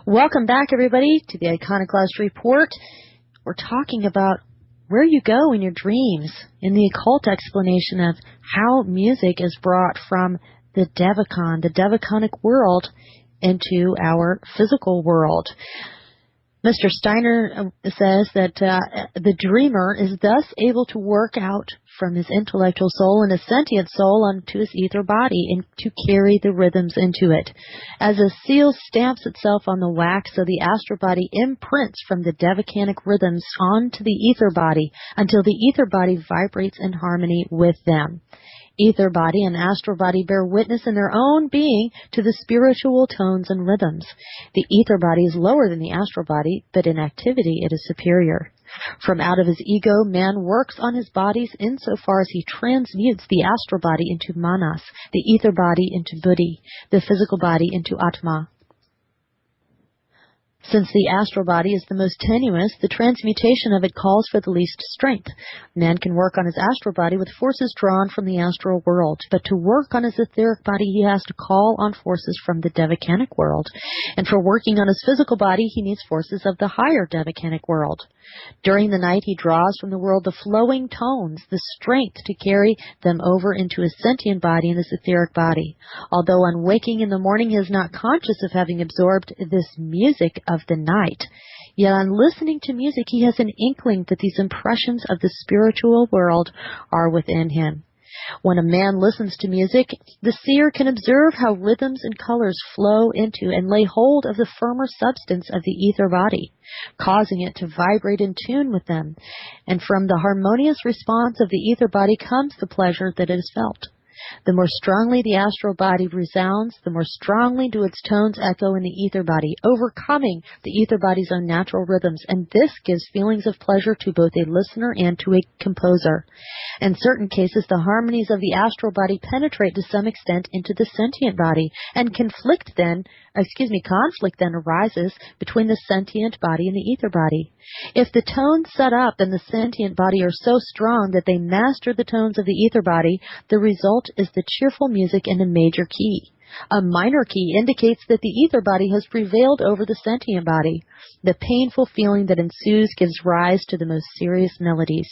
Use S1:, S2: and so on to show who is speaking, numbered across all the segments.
S1: Welcome back, everybody, to the ICONOCLAST report. We're talking about where you go in your dreams in the occult explanation of how music is brought from the devaconic world, into our physical world. Mr. Steiner says that the dreamer is thus able to work out from his intellectual soul and his sentient soul onto his ether body and to carry the rhythms into it. As a seal stamps itself on the wax, so the astral body imprints from the devaconic rhythms onto the ether body until the ether body vibrates in harmony with them. Ether body and astral body bear witness in their own being to the spiritual tones and rhythms. The ether body is lower than the astral body, but in activity it is superior. From out of his ego, man works on his bodies insofar as he transmutes the astral body into manas, the ether body into buddhi, the physical body into atma. Since the astral body is the most tenuous, the transmutation of it calls for the least strength. Man can work on his astral body with forces drawn from the astral world, but to work on his etheric body, he has to call on forces from the devaconic world. And for working on his physical body, he needs forces of the higher devaconic world. During the night, he draws from the world the flowing tones, the strength to carry them over into his sentient body and his etheric body. Although on waking in the morning, he is not conscious of having absorbed this music of the night. Yet on listening to music, he has an inkling that these impressions of the spiritual world are within him. When a man listens to music, the seer can observe how rhythms and colors flow into and lay hold of the firmer substance of the ether body, causing it to vibrate in tune with them. And from the harmonious response of the ether body comes the pleasure that is felt. The more strongly the astral body resounds, the more strongly do its tones echo in the ether body, overcoming the ether body's own natural rhythms, and this gives feelings of pleasure to both a listener and to a composer. In certain cases, the harmonies of the astral body penetrate to some extent into the sentient body, and conflict then arises between the sentient body and the ether body. If the tones set up in the sentient body are so strong that they master the tones of the ether body, the result is the cheerful music in a major key. A minor key indicates that the ether body has prevailed over the sentient body. The painful feeling that ensues gives rise to the most serious melodies.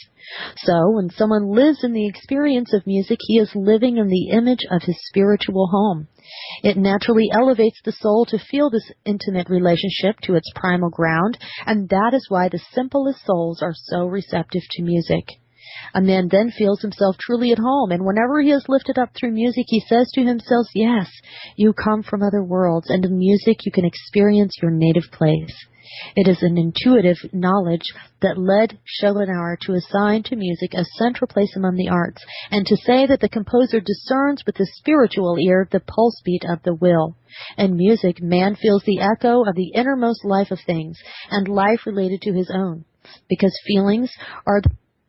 S1: So, when someone lives in the experience of music, he is living in the image of his spiritual home. It naturally elevates the soul to feel this intimate relationship to its primal ground, and that is why the simplest souls are so receptive to music. A man then feels himself truly at home, and whenever he is lifted up through music, he says to himself, yes, you come from other worlds, and in music you can experience your native place. It is an intuitive knowledge that led Schopenhauer to assign to music a central place among the arts, and to say that the composer discerns with the spiritual ear the pulse beat of the will. In music, man feels the echo of the innermost life of things, and life related to his own, because feelings are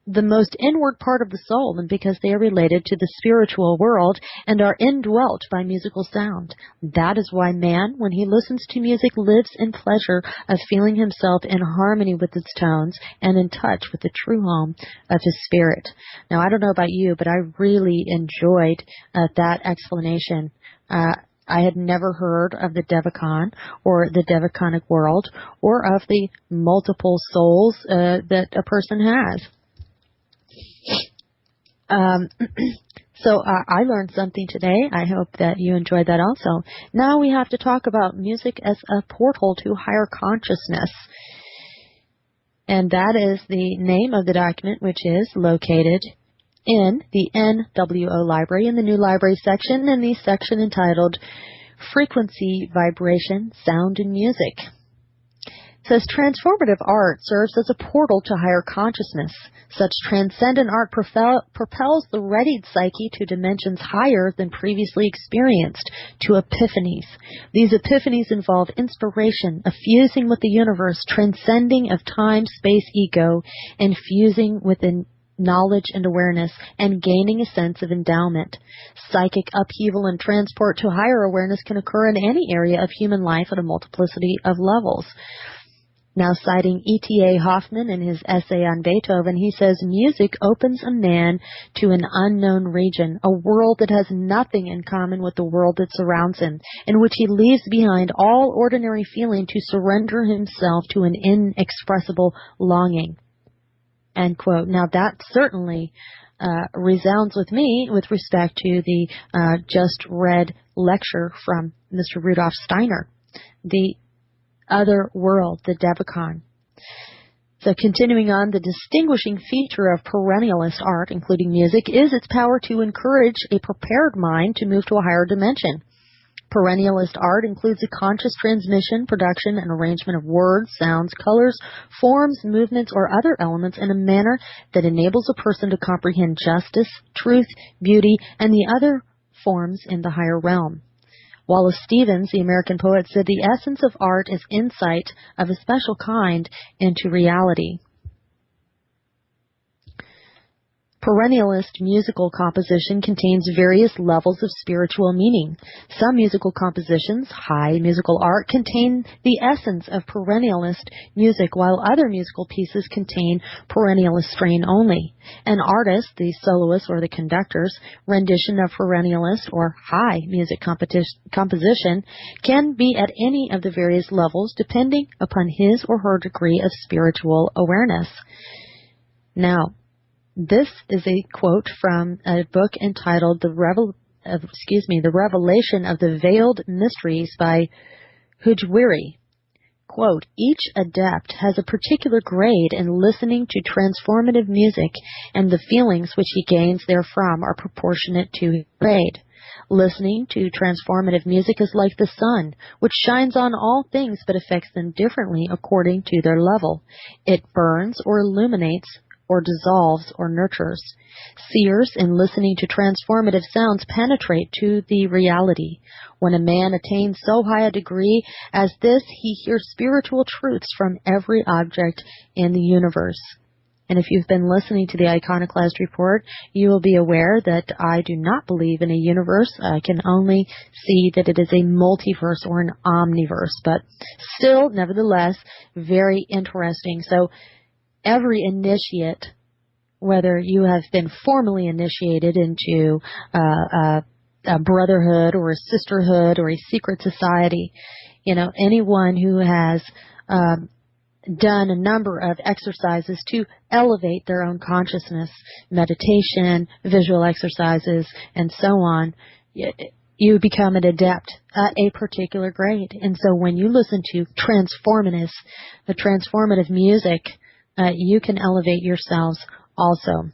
S1: the most inward part of the soul, and because they are related to the spiritual world and are indwelt by musical sound. That is why man, when he listens to music, lives in pleasure of feeling himself in harmony with its tones and in touch with the true home of his spirit. Now, I don't know about you, but I really enjoyed that explanation. I had never heard of the Devacon or the Devaconic world or of the multiple souls that a person has. So I learned something today. I hope that you enjoyed that also. Now we have to talk about music as a portal to higher consciousness. And that is the name of the document, which is located in the NWO library in the new library section, in the section entitled Frequency, Vibration, Sound, and Music. It says transformative art serves as a portal to higher consciousness. Such transcendent art propels the readied psyche to dimensions higher than previously experienced, to epiphanies. These epiphanies involve inspiration, a fusing with the universe, transcending of time, space, ego, and fusing within knowledge and awareness, and gaining a sense of endowment. Psychic upheaval and transport to higher awareness can occur in any area of human life at a multiplicity of levels. Now, citing E.T.A. Hoffman in his essay on Beethoven, he says, music opens a man to an unknown region, a world that has nothing in common with the world that surrounds him, in which he leaves behind all ordinary feeling to surrender himself to an inexpressible longing. End quote. Now, that certainly resounds with me with respect to the just read lecture from Mr. Rudolf Steiner, the other world, the Devachan. So continuing on, the distinguishing feature of perennialist art, including music, is its power to encourage a prepared mind to move to a higher dimension. Perennialist art includes a conscious transmission, production, and arrangement of words, sounds, colors, forms, movements, or other elements in a manner that enables a person to comprehend justice, truth, beauty, and the other forms in the higher realm. Wallace Stevens, the American poet, said the essence of art is insight of a special kind into reality. Perennialist musical composition contains various levels of spiritual meaning. Some musical compositions, high musical art, contain the essence of perennialist music, while other musical pieces contain perennialist strain only. An artist, the soloist or the conductor's rendition of perennialist or high music composition can be at any of the various levels depending upon his or her degree of spiritual awareness. Now, this is a quote from a book entitled The Revelation of the Veiled Mysteries by Hujwiri. Quote, each adept has a particular grade in listening to transformative music, and the feelings which he gains therefrom are proportionate to his grade. Listening to transformative music is like the sun, which shines on all things but affects them differently according to their level. It burns or illuminates, or dissolves or nurtures. Seers, in listening to transformative sounds, penetrate to the reality. When a man attains so high a degree as this, he hears spiritual truths from every object in the universe. And if you've been listening to the Iconoclast Report, you will be aware that I do not believe in a universe. I can only see that it is a multiverse or an omniverse, but still, nevertheless, very interesting. So, every initiate, whether you have been formally initiated into a brotherhood or a sisterhood or a secret society, anyone who has done a number of exercises to elevate their own consciousness, meditation, visual exercises, and so on, you become an adept at a particular grade. And so when you listen to transformative music, you can elevate yourselves also.